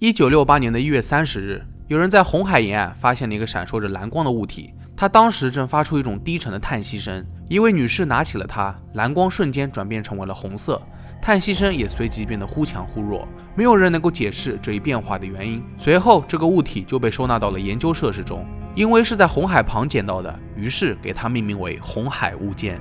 1968年的1月30日，有人在红海沿岸发现了一个闪烁着蓝光的物体，它当时正发出一种低沉的叹息声。一位女士拿起了它，蓝光瞬间转变成为了红色，叹息声也随即变得忽强忽弱。没有人能够解释这一变化的原因。随后，这个物体就被收纳到了研究设施中，因为是在红海旁捡到的，于是给它命名为红海物件。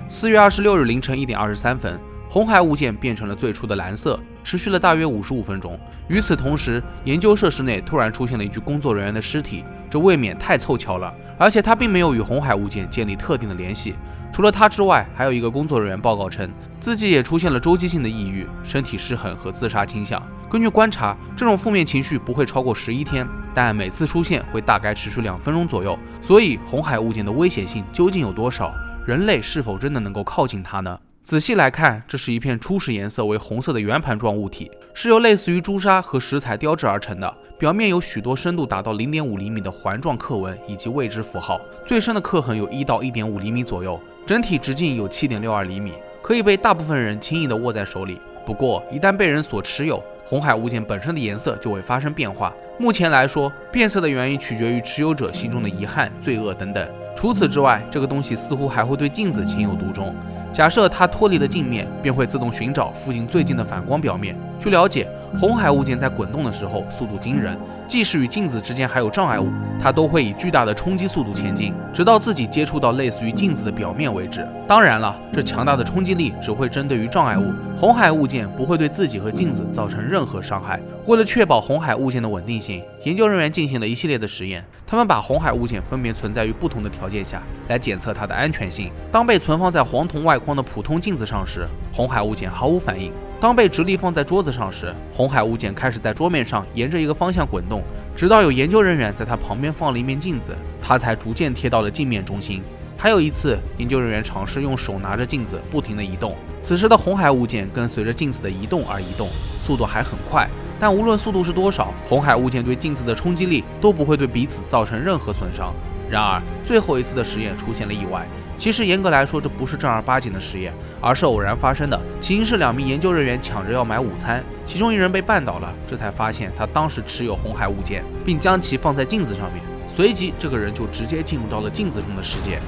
4月26日凌晨1点23分，红海物件变成了最初的蓝色，持续了大约55分钟。与此同时，研究设施内突然出现了一具工作人员的尸体，这未免太凑巧了，而且他并没有与红海物件建立特定的联系。除了他之外，还有一个工作人员报告称，自己也出现了周期性的抑郁、身体失衡和自杀倾向。根据观察，这种负面情绪不会超过11天，但每次出现会大概持续2分钟左右。所以，红海物件的危险性究竟有多少？人类是否真的能够靠近它呢？仔细来看，这是一片初始颜色为红色的圆盘状物体，是由类似于朱砂和石材雕制而成的，表面有许多深度达到0.5厘米的环状刻纹以及未知符号，最深的刻痕有1到1.5厘米左右，整体直径有7.62厘米，可以被大部分人轻易地握在手里。不过，一旦被人所持有，红海物件本身的颜色就会发生变化。目前来说，变色的原因取决于持有者心中的遗憾、罪恶等等。除此之外，这个东西似乎还会对镜子情有独钟。假设它脱离了镜面，便会自动寻找附近最近的反光表面。据了解，红海物件在滚动的时候速度惊人，即使与镜子之间还有障碍物，它都会以巨大的冲击速度前进，直到自己接触到类似于镜子的表面为止。当然了，这强大的冲击力只会针对于障碍物，红海物件不会对自己和镜子造成任何伤害。为了确保红海物件的稳定性，研究人员进行了一系列的实验，他们把红海物件分别存在于不同的条件下来检测它的安全性。当被存放在黄铜外框的普通镜子上时，红海物件毫无反应；当被直立放在桌子上时，红海物件开始在桌面上沿着一个方向滚动，直到有研究人员在它旁边放了一面镜子，它才逐渐贴到了镜面中心。还有一次，研究人员尝试用手拿着镜子不停地移动，此时的红海物件跟随着镜子的移动而移动，速度还很快。但无论速度是多少，红海物件对镜子的冲击力都不会对彼此造成任何损伤。然而，最后一次的实验出现了意外。其实严格来说，这不是正儿八经的实验，而是偶然发生的。起因是2名研究人员抢着要买午餐，其中一人被绊倒了，这才发现他当时持有红海物件，并将其放在镜子上面。随即，这个人就直接进入到了镜子中的世界。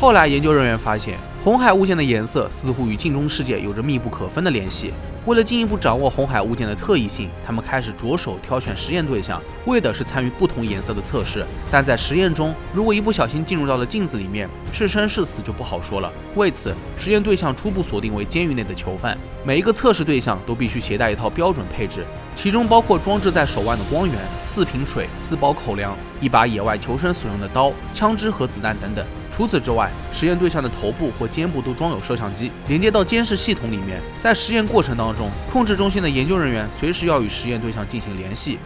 后来，研究人员发现，红海物件的颜色似乎与镜中世界有着密不可分的联系。为了进一步掌握红海物件的特异性，他们开始着手挑选实验对象，为的是参与不同颜色的测试。但在实验中，如果一不小心进入到了镜子里面，是生是死就不好说了。为此，实验对象初步锁定为监狱内的囚犯。每一个测试对象都必须携带一套标准配置，其中包括装置在手腕的光源、4瓶水、4包口粮、一把野外求生所用的刀、枪支和子弹等等。除此之外，实验对象的头部或肩部都装有摄像机，连接到监视系统里面。在实验过程当中，控制中心的研究人员随时要与实验对象进行联系。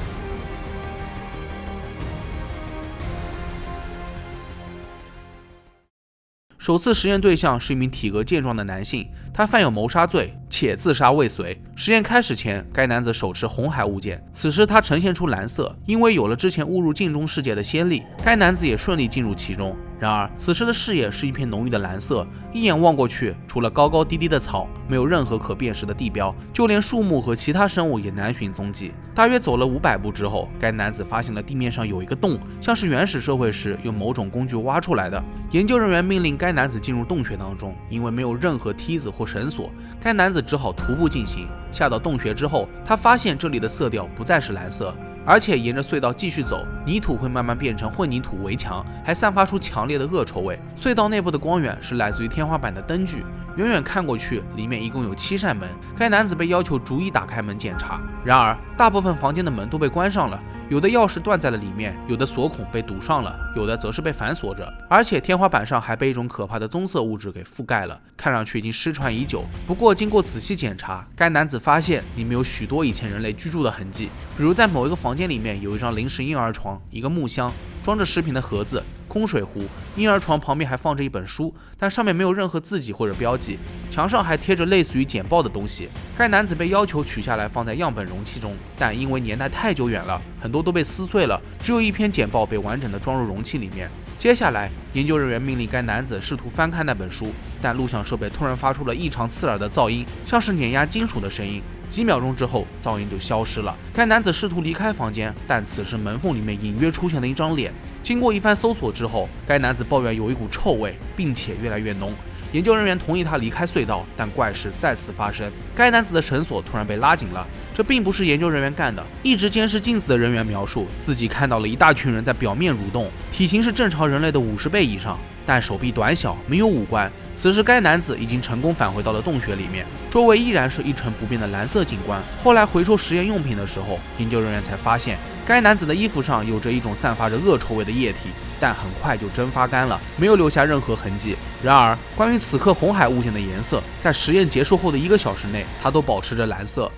首次实验对象是一名体格健壮的男性，他犯有谋杀罪且自杀未遂。实验开始前，该男子手持红海物件，此时他呈现出蓝色，因为有了之前误入镜中世界的先例，该男子也顺利进入其中。然而，此时的视野是一片浓郁的蓝色，一眼望过去，除了高高低低的草，没有任何可辨识的地标，就连树木和其他生物也难寻踪迹。大约走了500步之后，该男子发现了地面上有一个洞，像是原始社会时用某种工具挖出来的。研究人员命令该男子进入洞穴当中，因为没有任何梯子或绳索，该男子只好徒步进行。下到洞穴之后，他发现这里的色调不再是蓝色，而且沿着隧道继续走，泥土会慢慢变成混凝土围墙，还散发出强烈的恶臭味。隧道内部的光源是来自于天花板的灯具，远远看过去，里面一共有7扇门。该男子被要求逐一打开门检查，然而大部分房间的门都被关上了，有的钥匙断在了里面，有的锁孔被堵上了，有的则是被反锁着，而且天花板上还被一种可怕的棕色物质给覆盖了，看上去已经失传已久。不过经过仔细检查，该男子发现里面有许多以前人类居住的痕迹，比如在某一个房间里面有一张临时婴儿床、一个木箱、装着食品的盒子、空水壶，婴儿床旁边还放着一本书，但上面没有任何字迹或者标记，墙上还贴着类似于简报的东西。该男子被要求取下来放在样本容器中，但因为年代太久远了，很多都被撕碎了，只有一篇简报被完整的装入容器里面。接下来，研究人员命令该男子试图翻看那本书，但录像设备突然发出了异常刺耳的噪音，像是碾压金属的声音。几秒钟之后，噪音就消失了。该男子试图离开房间，但此时门缝里面隐约出现了一张脸。经过一番搜索之后，该男子抱怨有一股臭味，并且越来越浓。研究人员同意他离开隧道，但怪事再次发生。该男子的绳索突然被拉紧了，这并不是研究人员干的。一直监视镜子的人员描述，自己看到了一大群人在表面蠕动，体型是正常人类的50倍以上，但手臂短小，没有五官。此时该男子已经成功返回到了洞穴里面，周围依然是一成不变的蓝色景观。后来回收实验用品的时候，研究人员才发现该男子的衣服上有着一种散发着恶臭味的液体，但很快就蒸发干了，没有留下任何痕迹。然而，关于此刻红海物件的颜色，在实验结束后的1个小时内，它都保持着蓝色。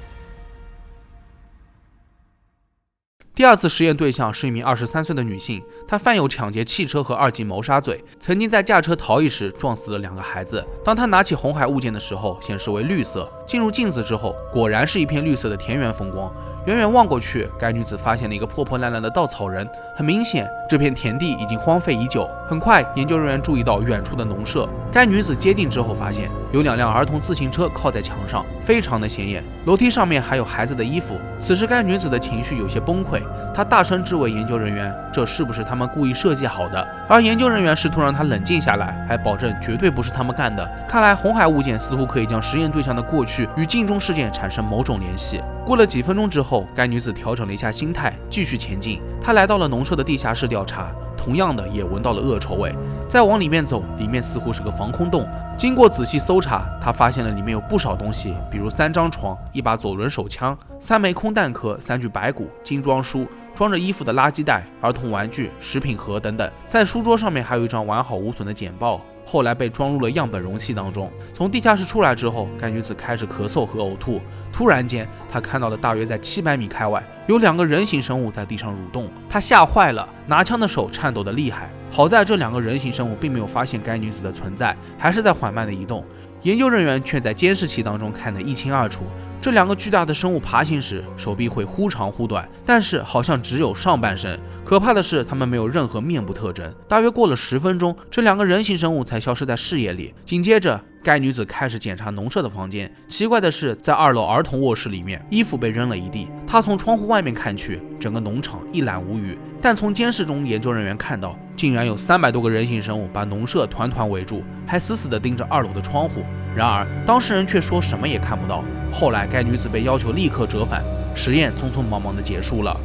第二次实验对象是一名23岁的女性，她犯有抢劫汽车和2级谋杀罪，曾经在驾车逃逸时撞死了2个孩子。当她拿起红海物件的时候，显示为绿色。进入镜子之后，果然是一片绿色的田园风光。远远望过去，该女子发现了一个破破烂烂的稻草人，很明显，这片田地已经荒废已久。很快，研究人员注意到远处的农舍。该女子接近之后，发现有2辆儿童自行车靠在墙上，非常的显眼。楼梯上面还有孩子的衣服。此时，该女子的情绪有些崩溃，她大声质问研究人员，这是不是他们故意设计好的？而研究人员试图让她冷静下来，还保证绝对不是他们干的。看来，红海物件似乎可以将实验对象的过去与镜中事件产生某种联系。过了几分钟之后，该女子调整了一下心态，继续前进。她来到了农舍的地下室调查，同样的也闻到了恶臭味。再往里面走，里面似乎是个防空洞。经过仔细搜查，她发现了里面有不少东西，比如3张床、1把左轮手枪、3枚空弹壳、3具白骨、精装书、装着衣服的垃圾袋、儿童玩具、食品盒等等。在书桌上面还有一张完好无损的简报，后来被装入了样本容器当中。从地下室出来之后，该女子开始咳嗽和呕吐。突然间，她看到了大约在700米开外有2个人形生物在地上蠕动，她吓坏了，拿枪的手颤抖得厉害。好在这2个人形生物并没有发现该女子的存在，还是在缓慢的移动。研究人员却在监视器当中看得一清二楚。这2个巨大的生物爬行时，手臂会忽长忽短，但是好像只有上半身。可怕的是，它们没有任何面部特征。大约过了10分钟，这2个人形生物才消失在视野里。紧接着，该女子开始检查农舍的房间。奇怪的是，在2楼儿童卧室里面，衣服被扔了一地。她从窗户外面看去，整个农场一览无余。但从监视中，研究人员看到，竟然有300多个人形生物把农舍团团围住，还死死地盯着2楼的窗户。然而，当事人却说什么也看不到。后来，该女子被要求立刻折返，实验匆匆忙忙地结束了。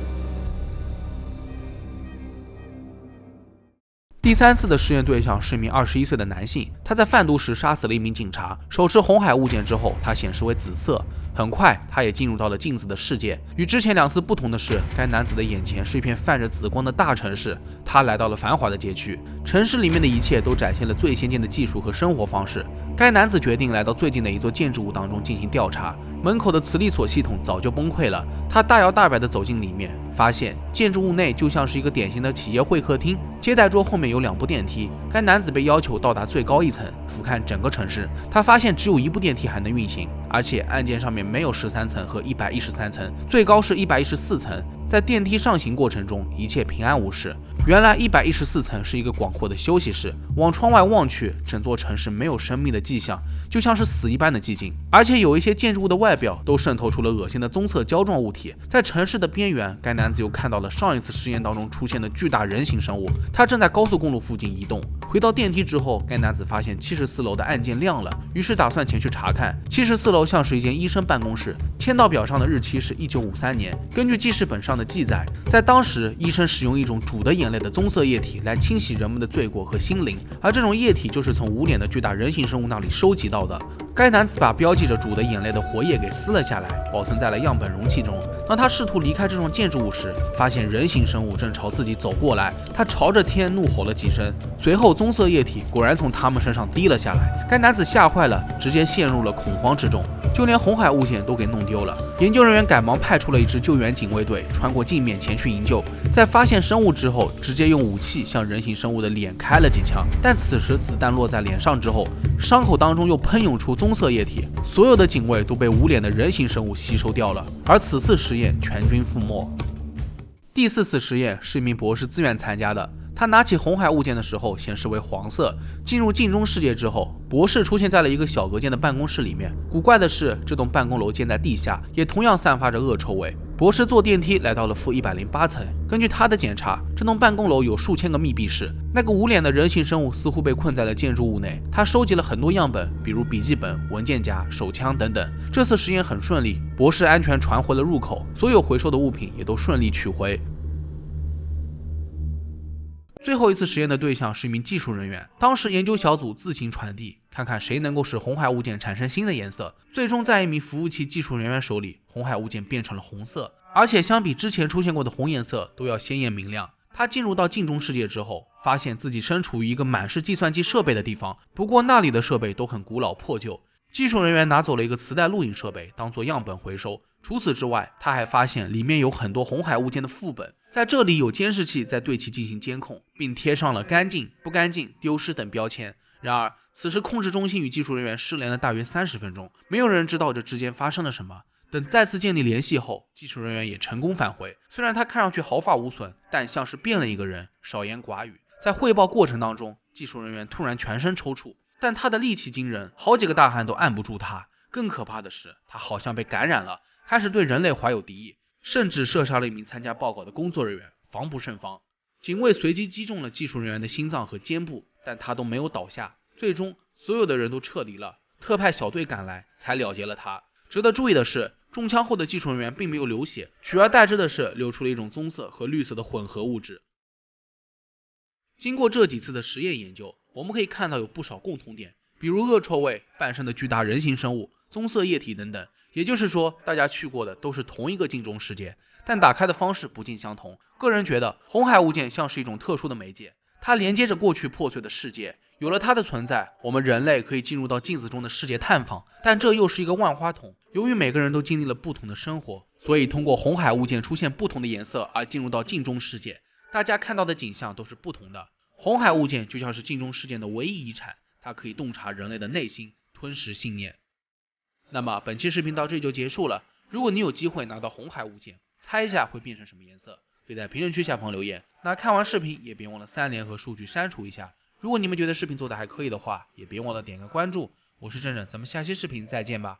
第3次的实验对象是一名21岁的男性，他在贩毒时杀死了一名警察。手持红海物件之后，他显示为紫色。很快，他也进入到了镜子的世界。与之前2次不同的是，该男子的眼前是一片泛着紫光的大城市。他来到了繁华的街区，城市里面的一切都展现了最先进的技术和生活方式。该男子决定来到最近的一座建筑物当中进行调查。门口的磁力锁系统早就崩溃了。他大摇大摆地走进里面，发现建筑物内就像是一个典型的企业会客厅。接待桌后面有2部电梯，该男子被要求到达最高1层，俯瞰整个城市。他发现只有1部电梯还能运行，而且按键上面没有13层和113层，最高是114层。在电梯上行过程中，一切平安无事。原来114层是一个广阔的休息室，往窗外望去，整座城市没有生命的迹象，就像是死一般的寂静。而且有一些建筑物的外表都渗透出了恶心的棕色胶状物体。在城市的边缘，该男子又看到了上一次实验当中出现的巨大人形生物，他正在高速公路附近移动。回到电梯之后，该男子发现74楼的按键亮了，于是打算前去查看。74楼像是一间医生办公室，签到表上的日期是1953年。根据记事本上的记载，在当时，医生使用一种煮的眼泪的棕色液体来清洗人们的罪过和心灵，而这种液体就是从无脸的巨大人形生物那里收集到的。该男子把标记着煮的眼泪的活液给撕了下来，保存在了样本容器中。当他试图离开这幢建筑物时，发现人形生物正朝自己走过来，他朝着天怒吼了几声，随后棕色液体果然从他们身上滴了下来。该男子吓坏了，直接陷入了恐慌之中，就连红海物件都给弄丢了。研究人员赶忙派出了一支救援警卫队，穿过镜面前去营救。在发现生物之后，直接用武器向人形生物的脸开了几枪，但此时子弹落在脸上之后，伤口当中又喷涌出棕色液体，所有的警卫都被无脸的人形生物吸收掉了，而此次实验全军覆没。第4次实验是一名博士自愿参加的，他拿起红海物件的时候显示为黄色。进入镜中世界之后，博士出现在了一个小隔间的办公室里面。古怪的是，这栋办公楼建在地下，也同样散发着恶臭味。博士坐电梯来到了负108层。根据他的检查，这栋办公楼有数千个密闭室。那个无脸的人形生物似乎被困在了建筑物内。他收集了很多样本，比如笔记本、文件夹、手枪等等。这次实验很顺利，博士安全传回了入口，所有回收的物品也都顺利取回。最后一次实验的对象是一名技术人员，当时研究小组自行传递，看看谁能够使红海物件产生新的颜色。最终在一名服务器技术人员手里，红海物件变成了红色，而且相比之前出现过的红颜色都要鲜艳明亮。他进入到镜中世界之后，发现自己身处于一个满是计算机设备的地方，不过那里的设备都很古老破旧。技术人员拿走了一个磁带录影设备当做样本回收，除此之外，他还发现里面有很多红海物件的副本，在这里有监视器在对其进行监控，并贴上了干净、不干净、丢失等标签。然而，此时控制中心与技术人员失联了大约30分钟，没有人知道这之间发生了什么。等再次建立联系后，技术人员也成功返回。虽然他看上去毫发无损，但像是变了一个人，少言寡语。在汇报过程当中，技术人员突然全身抽搐，但他的力气惊人，好几个大汉都按不住他。更可怕的是，他好像被感染了，开始对人类怀有敌意，甚至射杀了一名参加报告的工作人员，防不胜防。警卫随机击中了技术人员的心脏和肩部，但他都没有倒下。最终，所有的人都撤离了，特派小队赶来，才了结了他。值得注意的是，中枪后的技术人员并没有流血，取而代之的是流出了一种棕色和绿色的混合物质。经过这几次的实验研究，我们可以看到有不少共同点，比如恶臭味、半身的巨大人形生物、棕色液体等等。也就是说，大家去过的都是同一个镜中世界，但打开的方式不尽相同。个人觉得，红海物件像是一种特殊的媒介，它连接着过去破碎的世界。有了它的存在，我们人类可以进入到镜子中的世界探访，但这又是一个万花筒。由于每个人都经历了不同的生活，所以通过红海物件出现不同的颜色而进入到镜中世界，大家看到的景象都是不同的。红海物件就像是镜中世界的唯一遗产，它可以洞察人类的内心，吞噬信念。那么本期视频到这里就结束了。如果你有机会拿到红海物件，猜一下会变成什么颜色？可以在评论区下方留言。那看完视频也别忘了3连和数据删除一下。如果你们觉得视频做的还可以的话，也别忘了点个关注。我是正正，咱们下期视频再见吧。